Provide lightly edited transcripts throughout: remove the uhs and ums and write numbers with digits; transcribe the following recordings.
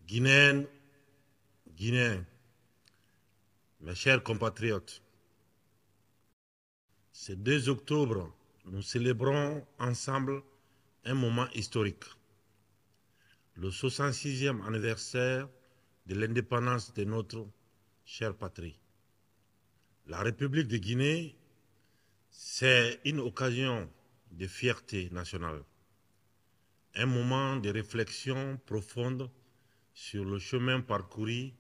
Guinéennes, Guinéens, mes chers compatriotes, ce 2 octobre, nous célébrons ensemble un moment historique, le 66e anniversaire de l'indépendance de notre chère patrie. La République de Guinée, c'est une occasion de fierté nationale, un moment de réflexion profonde sur le chemin parcouru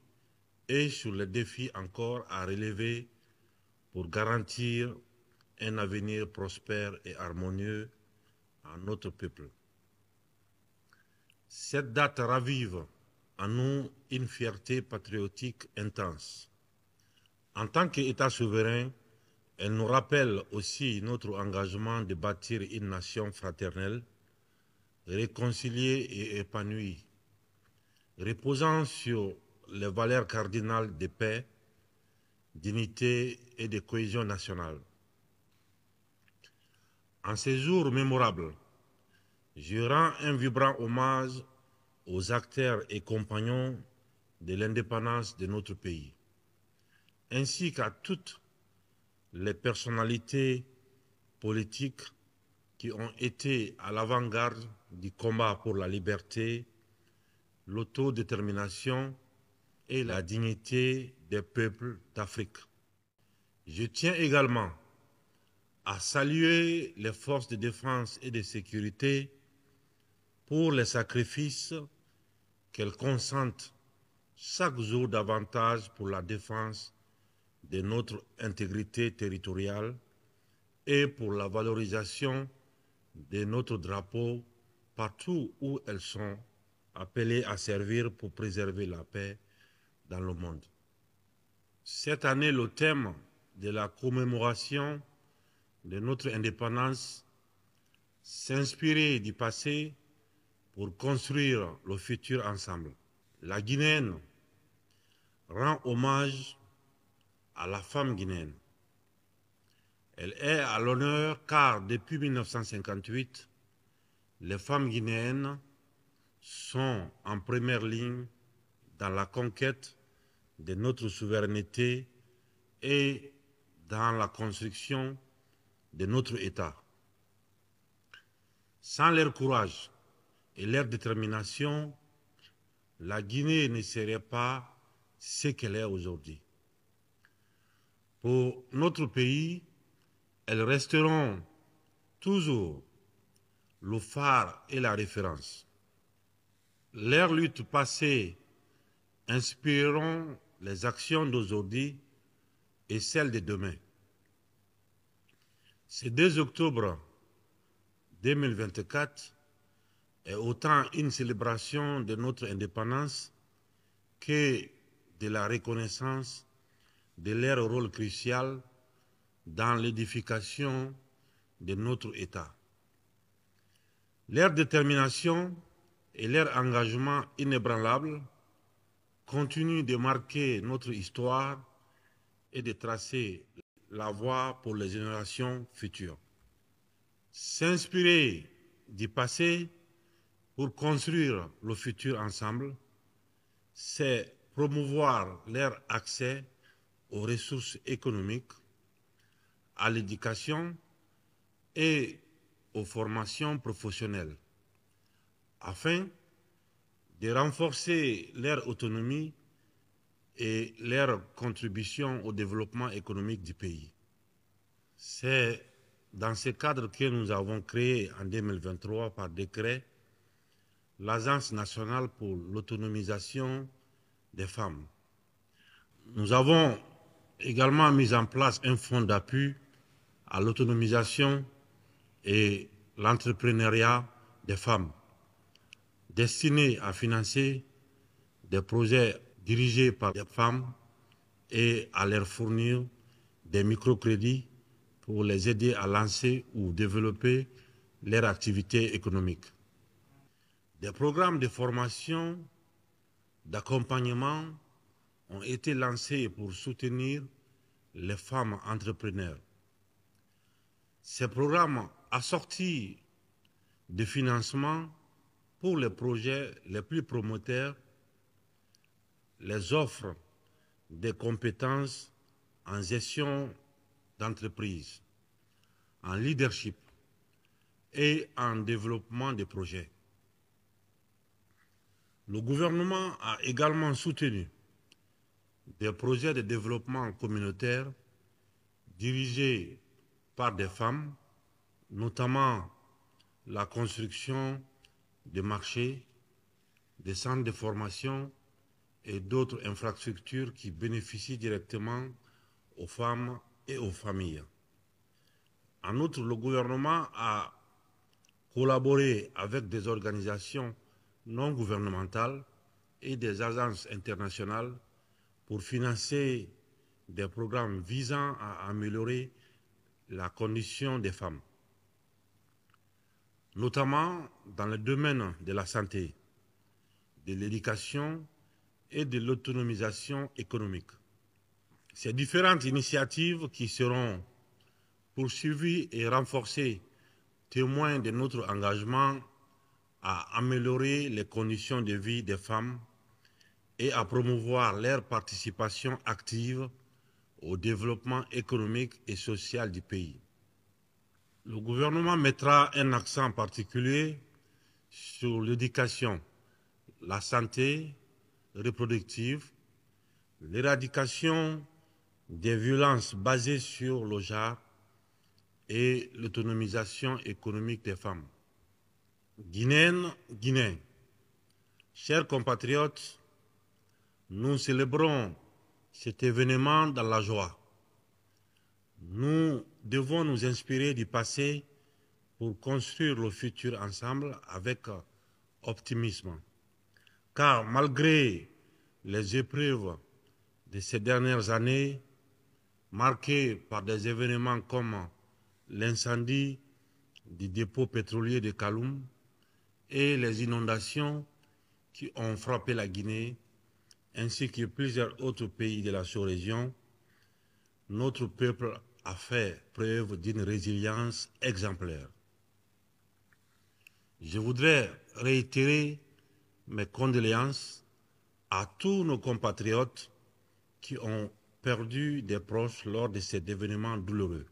et sur les défis encore à relever pour garantir un avenir prospère et harmonieux à notre peuple. Cette date ravive en nous une fierté patriotique intense. En tant qu'État souverain, elle nous rappelle aussi notre engagement de bâtir une nation fraternelle, réconciliée et épanouie, reposant sur les valeurs cardinales de paix, d'unité et de cohésion nationale. En ces jours mémorables, je rends un vibrant hommage aux acteurs et compagnons de l'indépendance de notre pays, ainsi qu'à toutes les personnalités politiques qui ont été à l'avant-garde du combat pour la liberté, l'autodétermination et la dignité des peuples d'Afrique. Je tiens également à saluer les forces de défense et de sécurité pour les sacrifices qu'elles consentent chaque jour davantage pour la défense de notre intégrité territoriale et pour la valorisation de notre drapeau partout où elles sont appelées à servir pour préserver la paix dans le monde. Cette année, le thème de la commémoration de notre indépendance, s'inspirer du passé pour construire le futur ensemble. La Guinéenne rend hommage à la femme guinéenne. Elle est à l'honneur car depuis 1958, les femmes guinéennes sont en première ligne dans la conquête de notre souveraineté et dans la construction de notre État. Sans leur courage et leur détermination, la Guinée ne serait pas ce qu'elle est aujourd'hui. Pour notre pays, elles resteront toujours le phare et la référence. Leurs luttes passées inspireront les actions d'aujourd'hui et celles de demain. Ce 2 octobre 2024 est autant une célébration de notre indépendance que de la reconnaissance de leur rôle crucial dans l'édification de notre État. Leur détermination et leur engagement inébranlable continuent de marquer notre histoire et de tracer la voie pour les générations futures. S'inspirer du passé pour construire le futur ensemble, c'est promouvoir leur accès aux ressources économiques, à l'éducation et aux formations professionnelles, afin de renforcer leur autonomie et leur contribution au développement économique du pays. C'est dans ce cadre que nous avons créé en 2023 par décret l'Agence nationale pour l'autonomisation des femmes. Nous avons également mis en place un fonds d'appui à l'autonomisation et l'entrepreneuriat des femmes, destiné à financer des projets dirigés par des femmes et à leur fournir des microcrédits pour les aider à lancer ou développer leur activité économique. Des programmes de formation, d'accompagnement ont été lancés pour soutenir les femmes entrepreneurs. Ces programmes assortis de financement pour les projets les plus promoteurs les offres des compétences en gestion d'entreprise, en leadership et en développement de projets. Le gouvernement a également soutenu des projets de développement communautaire dirigés par des femmes, notamment la construction de marchés, des centres de formation et d'autres infrastructures qui bénéficient directement aux femmes et aux familles. En outre, le gouvernement a collaboré avec des organisations non gouvernementales et des agences internationales pour financer des programmes visant à améliorer la condition des femmes, notamment dans le domaine de la santé, de l'éducation et de l'autonomisation économique. Ces différentes initiatives qui seront poursuivies et renforcées témoignent de notre engagement à améliorer les conditions de vie des femmes et à promouvoir leur participation active au développement économique et social du pays. Le gouvernement mettra un accent particulier sur l'éducation, la santé reproductive, l'éradication des violences basées sur le genre et l'autonomisation économique des femmes. Guinéennes, Guinéens, chers compatriotes, nous célébrons cet événement dans la joie. Nous devons nous inspirer du passé pour construire le futur ensemble avec optimisme. Car malgré les épreuves de ces dernières années, marquées par des événements comme l'incendie du dépôt pétrolier de Kaloum et les inondations qui ont frappé la Guinée, ainsi que plusieurs autres pays de la sous-région, notre peuple a fait preuve d'une résilience exemplaire. Je voudrais réitérer mes condoléances à tous nos compatriotes qui ont perdu des proches lors de cet événement douloureux.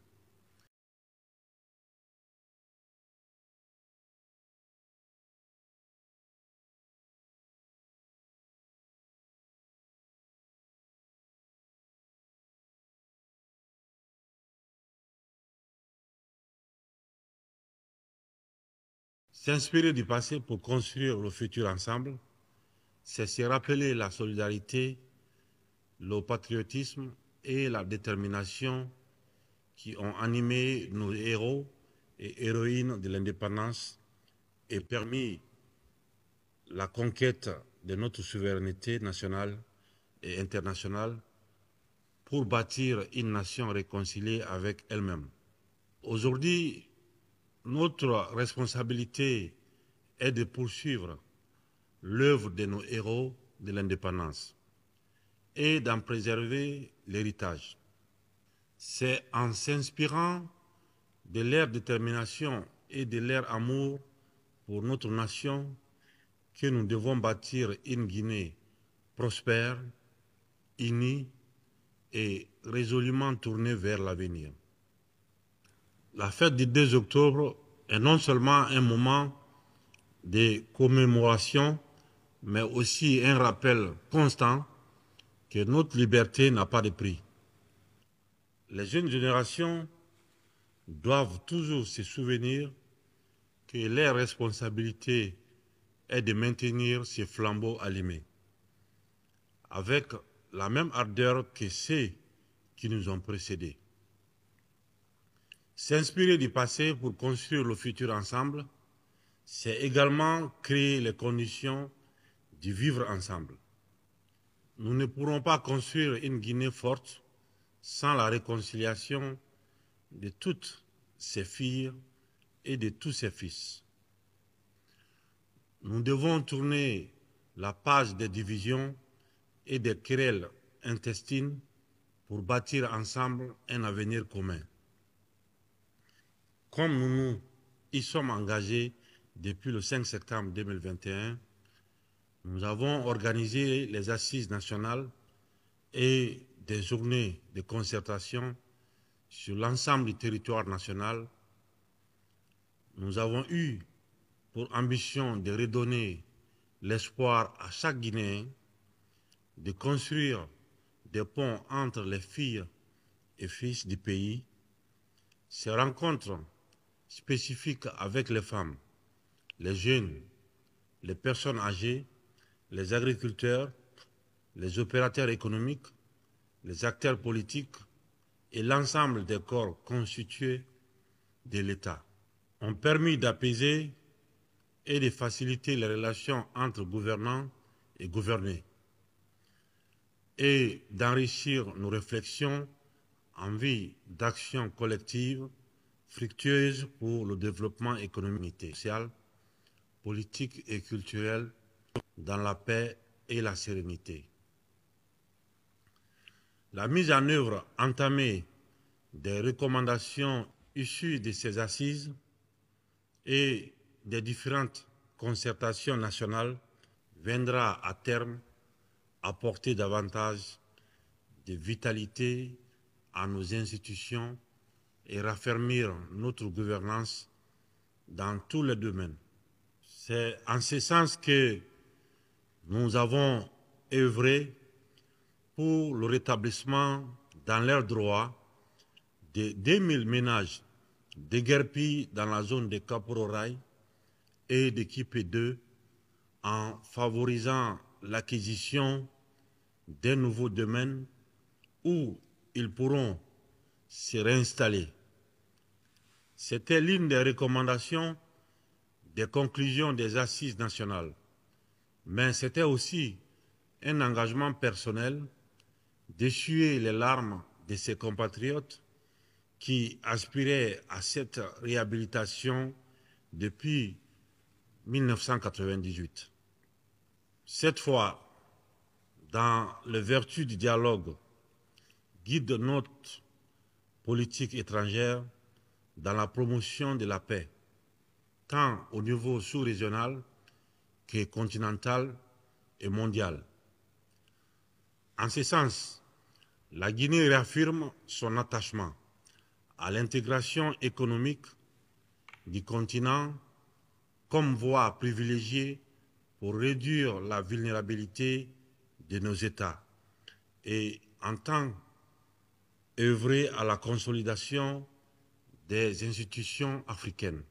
S'inspirer du passé pour construire le futur ensemble, c'est se rappeler la solidarité, le patriotisme et la détermination qui ont animé nos héros et héroïnes de l'indépendance et permis la conquête de notre souveraineté nationale et internationale pour bâtir une nation réconciliée avec elle-même. Aujourd'hui, notre responsabilité est de poursuivre l'œuvre de nos héros de l'indépendance et d'en préserver l'héritage. C'est en s'inspirant de leur détermination et de leur amour pour notre nation que nous devons bâtir une Guinée prospère, unie et résolument tournée vers l'avenir. La fête du 2 octobre est non seulement un moment de commémoration, mais aussi un rappel constant que notre liberté n'a pas de prix. Les jeunes générations doivent toujours se souvenir que leur responsabilité est de maintenir ces flambeaux allumés, avec la même ardeur que ceux qui nous ont précédés. S'inspirer du passé pour construire le futur ensemble, c'est également créer les conditions de vivre ensemble. Nous ne pourrons pas construire une Guinée forte sans la réconciliation de toutes ses filles et de tous ses fils. Nous devons tourner la page des divisions et des querelles intestines pour bâtir ensemble un avenir commun. Comme nous y sommes engagés depuis le 5 septembre 2021, Nous avons organisé les assises nationales et des journées de concertation sur l'ensemble du territoire national. Nous avons eu pour ambition de redonner l'espoir à chaque Guinéen, de construire des ponts entre les filles et fils du pays. Ces rencontres spécifiques avec les femmes, les jeunes, les personnes âgées, les agriculteurs, les opérateurs économiques, les acteurs politiques et l'ensemble des corps constitués de l'État ont permis d'apaiser et de faciliter les relations entre gouvernants et gouvernés et d'enrichir nos réflexions en vue d'actions collectives fructueuses pour le développement économique, social, politique et culturel dans la paix et la sérénité. La mise en œuvre entamée des recommandations issues de ces assises et des différentes concertations nationales viendra à terme apporter davantage de vitalité à nos institutions et raffermir notre gouvernance dans tous les domaines. C'est en ce sens que nous avons œuvré pour le rétablissement dans leurs droits de 2000 ménages déguerpis dans la zone de Kapororaï et de Kipé 2 en favorisant l'acquisition d'un nouveau domaine où ils pourront se réinstaller. C'était l'une des recommandations des conclusions des assises nationales, mais c'était aussi un engagement personnel d'essuyer les larmes de ses compatriotes qui aspiraient à cette réhabilitation depuis 1998. Cette fois, dans les vertus du dialogue, guide notre politique étrangère dans la promotion de la paix, tant au niveau sous-régional que continental et mondial. En ce sens, la Guinée réaffirme son attachement à l'intégration économique du continent comme voie privilégiée pour réduire la vulnérabilité de nos États et entend œuvrer à la consolidation des institutions africaines.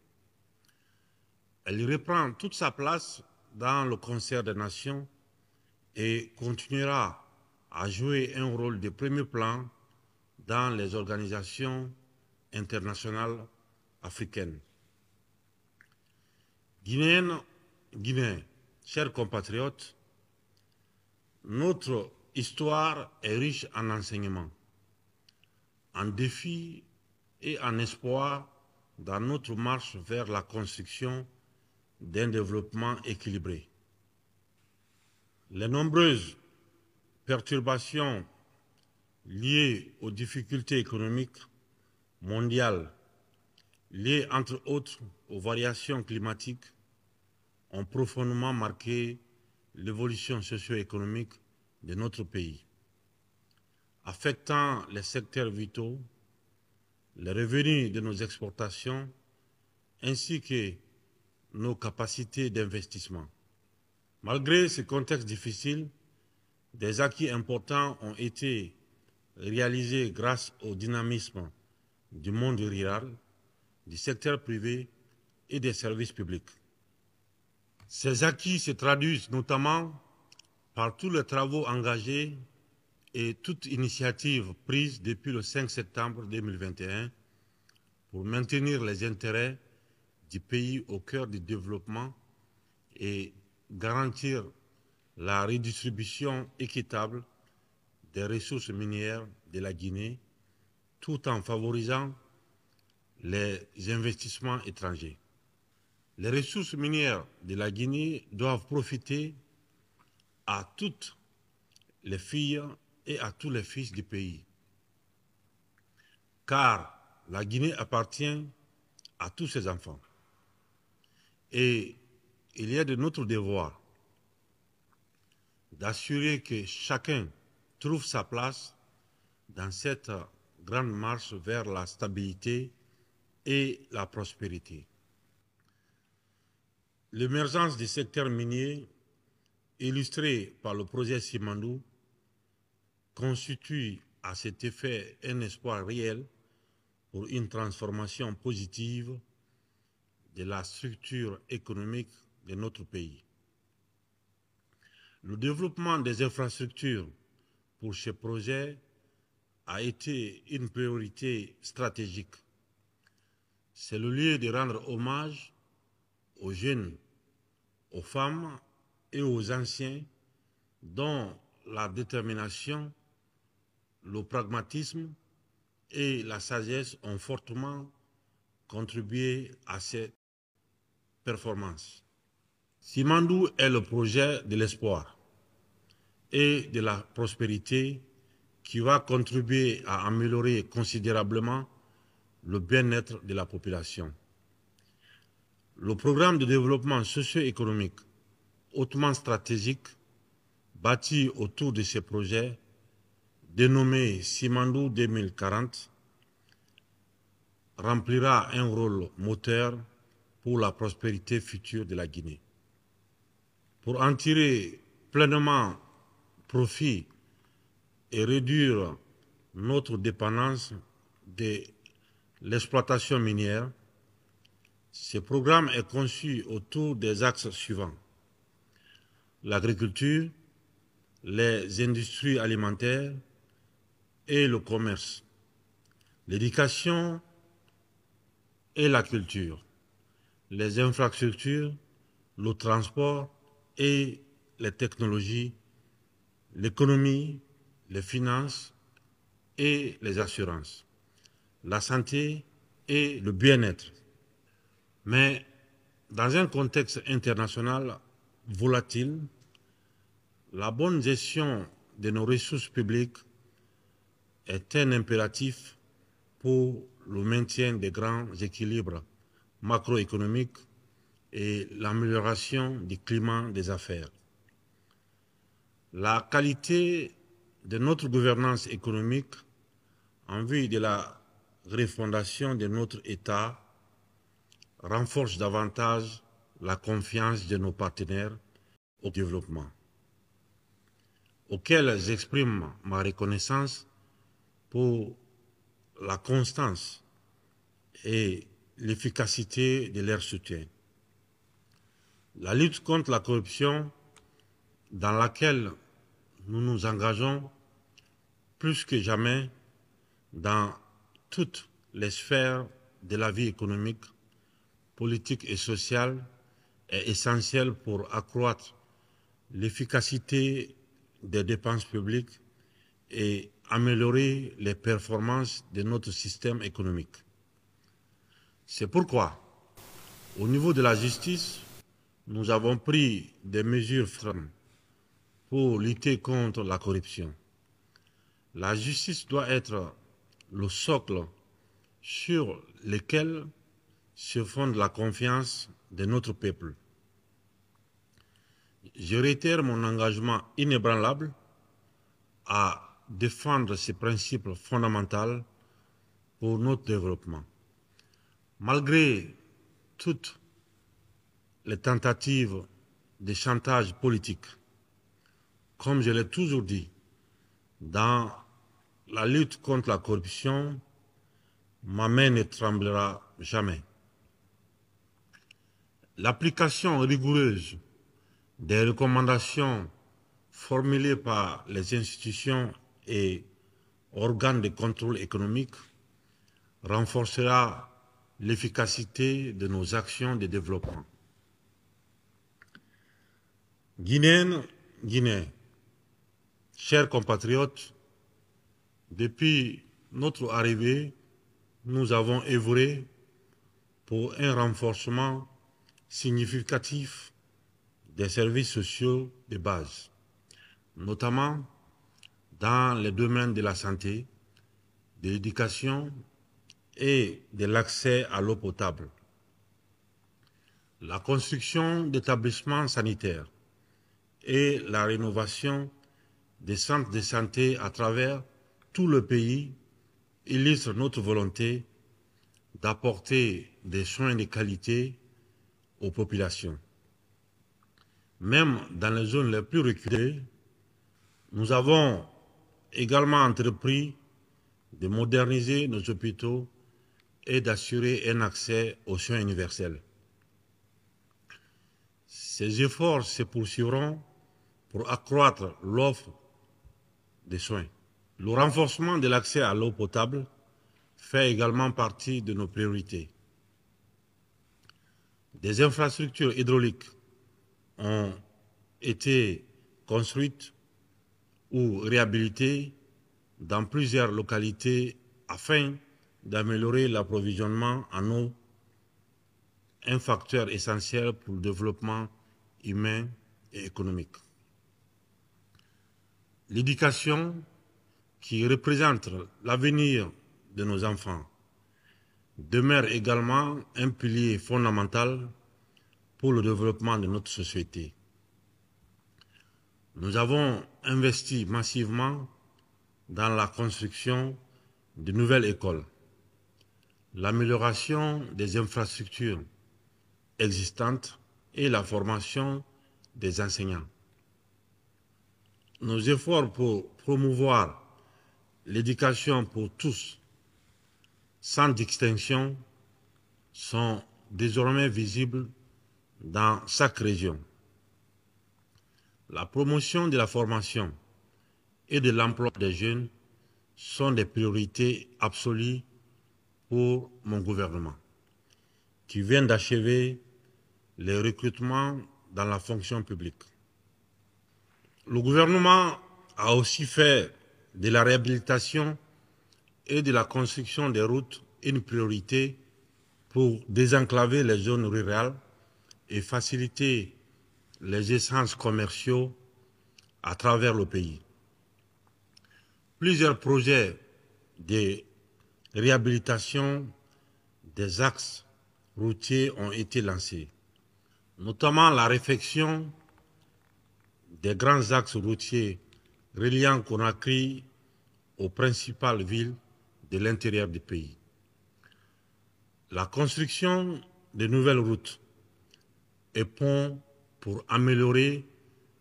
Elle reprend toute sa place dans le concert des nations et continuera à jouer un rôle de premier plan dans les organisations internationales africaines. Guinéennes, Guinéens, chers compatriotes, notre histoire est riche en enseignements, en défis et en espoir dans notre marche vers la construction d'un développement équilibré. Les nombreuses perturbations liées aux difficultés économiques mondiales, liées entre autres aux variations climatiques, ont profondément marqué l'évolution socio-économique de notre pays, affectant les secteurs vitaux, les revenus de nos exportations, ainsi que nos capacités d'investissement. Malgré ce contexte difficile, des acquis importants ont été réalisés grâce au dynamisme du monde rural, du secteur privé et des services publics. Ces acquis se traduisent notamment par tous les travaux engagés et toute initiative prise depuis le 5 septembre 2021 pour maintenir les intérêts du pays au cœur du développement et garantir la redistribution équitable des ressources minières de la Guinée, tout en favorisant les investissements étrangers. Les ressources minières de la Guinée doivent profiter à toutes les filles et à tous les fils du pays, car la Guinée appartient à tous ses enfants. Et il y a de notre devoir d'assurer que chacun trouve sa place dans cette grande marche vers la stabilité et la prospérité. L'émergence du secteur minier, illustrée par le projet Simandou, constitue à cet effet un espoir réel pour une transformation positive de la structure économique de notre pays. Le développement des infrastructures pour ce projet a été une priorité stratégique. C'est le lieu de rendre hommage aux jeunes, aux femmes et aux anciens dont la détermination, le pragmatisme et la sagesse ont fortement contribué à cette performance. Simandou est le projet de l'espoir et de la prospérité qui va contribuer à améliorer considérablement le bien-être de la population. Le programme de développement socio-économique hautement stratégique bâti autour de ces projets, dénommé Simandou 2040, remplira un rôle moteur pour la prospérité future de la Guinée. Pour en tirer pleinement profit et réduire notre dépendance de l'exploitation minière, ce programme est conçu autour des axes suivants: l'agriculture, les industries alimentaires et le commerce, l'éducation et la culture, les infrastructures, le transport et les technologies, l'économie, les finances et les assurances, la santé et le bien-être. Mais dans un contexte international volatile, la bonne gestion de nos ressources publiques est un impératif pour le maintien des grands équilibres macroéconomiques et l'amélioration du climat des affaires. La qualité de notre gouvernance économique en vue de la refondation de notre État renforce davantage la confiance de nos partenaires au développement, auxquels j'exprime ma reconnaissance pour la constance et l'efficacité de leur soutien. La lutte contre la corruption, dans laquelle nous nous engageons plus que jamais dans toutes les sphères de la vie économique, politique et sociale, est essentielle pour accroître l'efficacité des dépenses publiques et améliorer les performances de notre système économique. C'est pourquoi, au niveau de la justice, nous avons pris des mesures fermes pour lutter contre la corruption. La justice doit être le socle sur lequel se fonde la confiance de notre peuple. Je réitère mon engagement inébranlable à défendre ces principes fondamentaux pour notre développement. Malgré toutes les tentatives de chantage politique, comme je l'ai toujours dit, dans la lutte contre la corruption, ma main ne tremblera jamais. L'application rigoureuse des recommandations formulées par les institutions et organes de contrôle économique renforcera l'efficacité de nos actions de développement. Guinéennes, Guinéens, chers compatriotes, depuis notre arrivée, nous avons œuvré pour un renforcement significatif des services sociaux de base, notamment dans les domaines de la santé, de l'éducation et de l'accès à l'eau potable. La construction d'établissements sanitaires et la rénovation des centres de santé à travers tout le pays illustrent notre volonté d'apporter des soins de qualité aux populations. Même dans les zones les plus reculées, nous avons également entrepris de moderniser nos hôpitaux et d'assurer un accès aux soins universels. Ces efforts se poursuivront pour accroître l'offre de soins. Le renforcement de l'accès à l'eau potable fait également partie de nos priorités. Des infrastructures hydrauliques ont été construites ou réhabilitées dans plusieurs localités afin d'améliorer l'approvisionnement en eau, un facteur essentiel pour le développement humain et économique. L'éducation, qui représente l'avenir de nos enfants, demeure également un pilier fondamental pour le développement de notre société. Nous avons investi massivement dans la construction de nouvelles écoles, l'amélioration des infrastructures existantes et la formation des enseignants. Nos efforts pour promouvoir l'éducation pour tous, sans distinction, sont désormais visibles dans chaque région. La promotion de la formation et de l'emploi des jeunes sont des priorités absolues pour mon gouvernement, qui vient d'achever les recrutements dans la fonction publique. Le gouvernement a aussi fait de la réhabilitation et de la construction des routes une priorité pour désenclaver les zones rurales et faciliter les échanges commerciaux à travers le pays. Plusieurs projets de réhabilitation des axes routiers ont été lancés, notamment la réfection des grands axes routiers reliant Conakry aux principales villes de l'intérieur du pays. La construction de nouvelles routes et ponts pour améliorer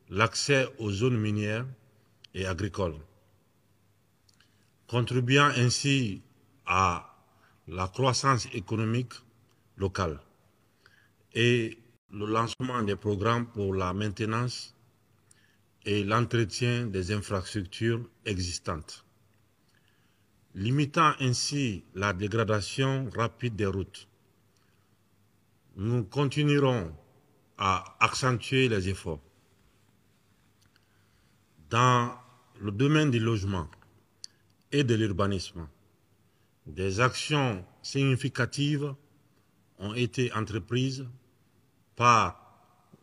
l'accès aux zones minières et agricoles, contribuant ainsi à la croissance économique locale et le lancement des programmes pour la maintenance et l'entretien des infrastructures existantes, limitant ainsi la dégradation rapide des routes. Nous continuerons à accentuer les efforts. Dans le domaine du logement et de l'urbanisme, des actions significatives ont été entreprises par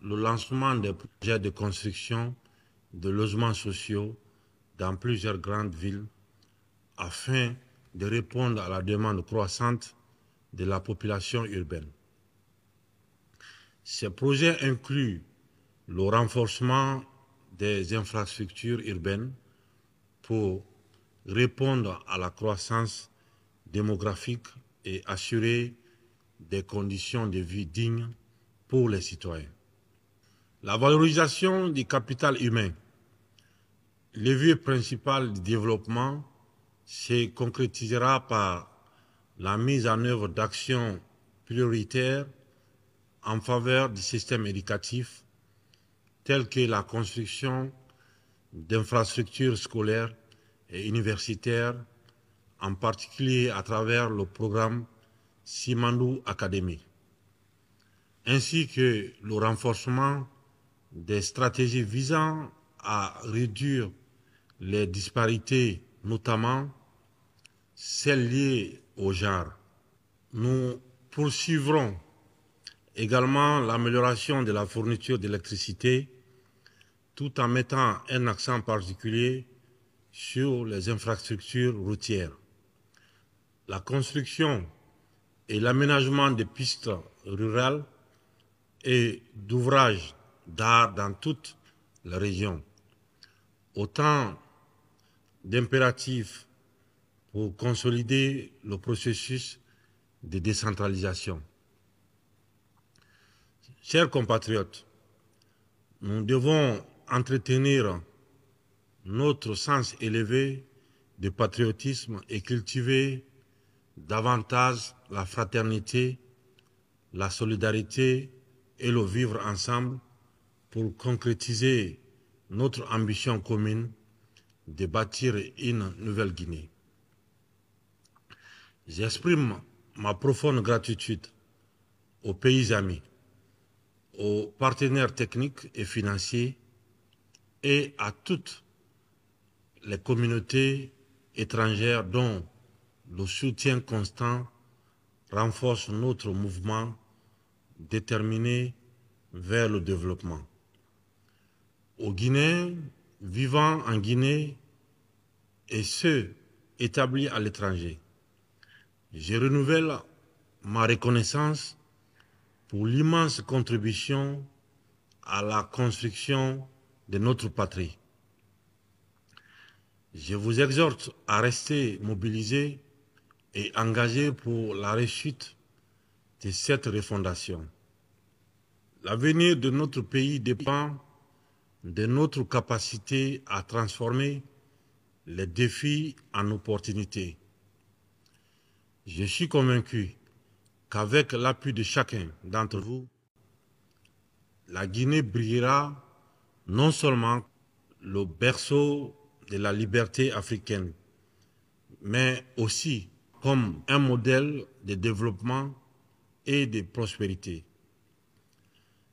le lancement des projets de construction de logements sociaux dans plusieurs grandes villes afin de répondre à la demande croissante de la population urbaine. Ces projets incluent le renforcement des infrastructures urbaines pour répondre à la croissance démographique et assurer des conditions de vie dignes pour les citoyens. La valorisation du capital humain, levier principal du développement, se concrétisera par la mise en œuvre d'actions prioritaires en faveur du système éducatif, telles que la construction d'infrastructures scolaires et universitaires, en particulier à travers le programme Simandou Academy, ainsi que le renforcement des stratégies visant à réduire les disparités, notamment celles liées au genre. Nous poursuivrons également l'amélioration de la fourniture d'électricité, tout en mettant un accent particulier sur les infrastructures routières. La construction et l'aménagement des pistes rurales et d'ouvrages d'art dans toute la région. Autant d'impératifs pour consolider le processus de décentralisation. Chers compatriotes, nous devons entretenir notre sens élevé de patriotisme et cultiver davantage la fraternité, la solidarité et le vivre ensemble pour concrétiser notre ambition commune de bâtir une nouvelle Guinée. J'exprime ma profonde gratitude aux pays amis, aux partenaires techniques et financiers et à toutes les communautés étrangères dont le soutien constant renforce notre mouvement déterminé vers le développement. Aux Guinéens vivant en Guinée et ceux établis à l'étranger, je renouvelle ma reconnaissance pour l'immense contribution à la construction de notre patrie. Je vous exhorte à rester mobilisés et engagés pour la réussite de cette refondation. L'avenir de notre pays dépend de notre capacité à transformer les défis en opportunités. Je suis convaincu qu'avec l'appui de chacun d'entre vous, la Guinée brillera non seulement le berceau de la liberté africaine, mais aussi comme un modèle de développement et de prospérité.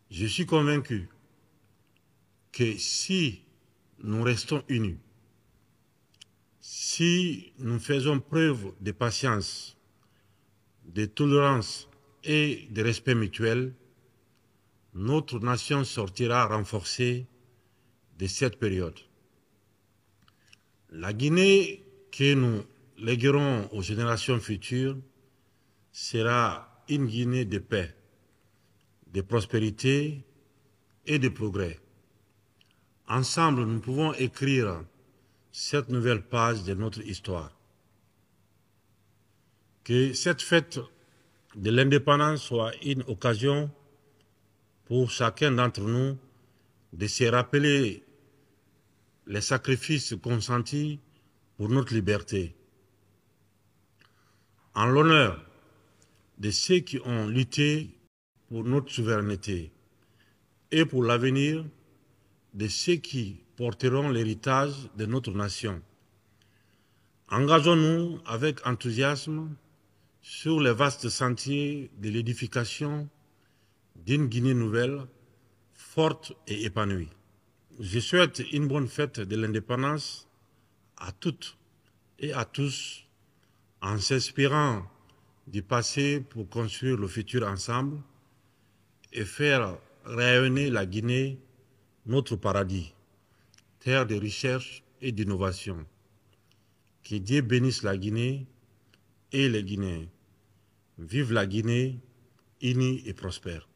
Je suis convaincu que si nous restons unis, si nous faisons preuve de patience, de tolérance et de respect mutuel, notre nation sortira renforcée de cette période. La Guinée que nous léguerons aux générations futures sera une Guinée de paix, de prospérité et de progrès. Ensemble, nous pouvons écrire cette nouvelle page de notre histoire. Que cette fête de l'indépendance soit une occasion pour chacun d'entre nous de se rappeler les sacrifices consentis pour notre liberté. En l'honneur de ceux qui ont lutté pour notre souveraineté et pour l'avenir de ceux qui porteront l'héritage de notre nation. Engageons-nous avec enthousiasme sur les vastes sentiers de l'édification d'une Guinée nouvelle, forte et épanouie. Je souhaite une bonne fête de l'indépendance à toutes et à tous, en s'inspirant du passé pour construire le futur ensemble et faire rayonner la Guinée, notre paradis, terre de recherche et d'innovation. Que Dieu bénisse la Guinée et les Guinéens. Vive la Guinée, unie et prospère.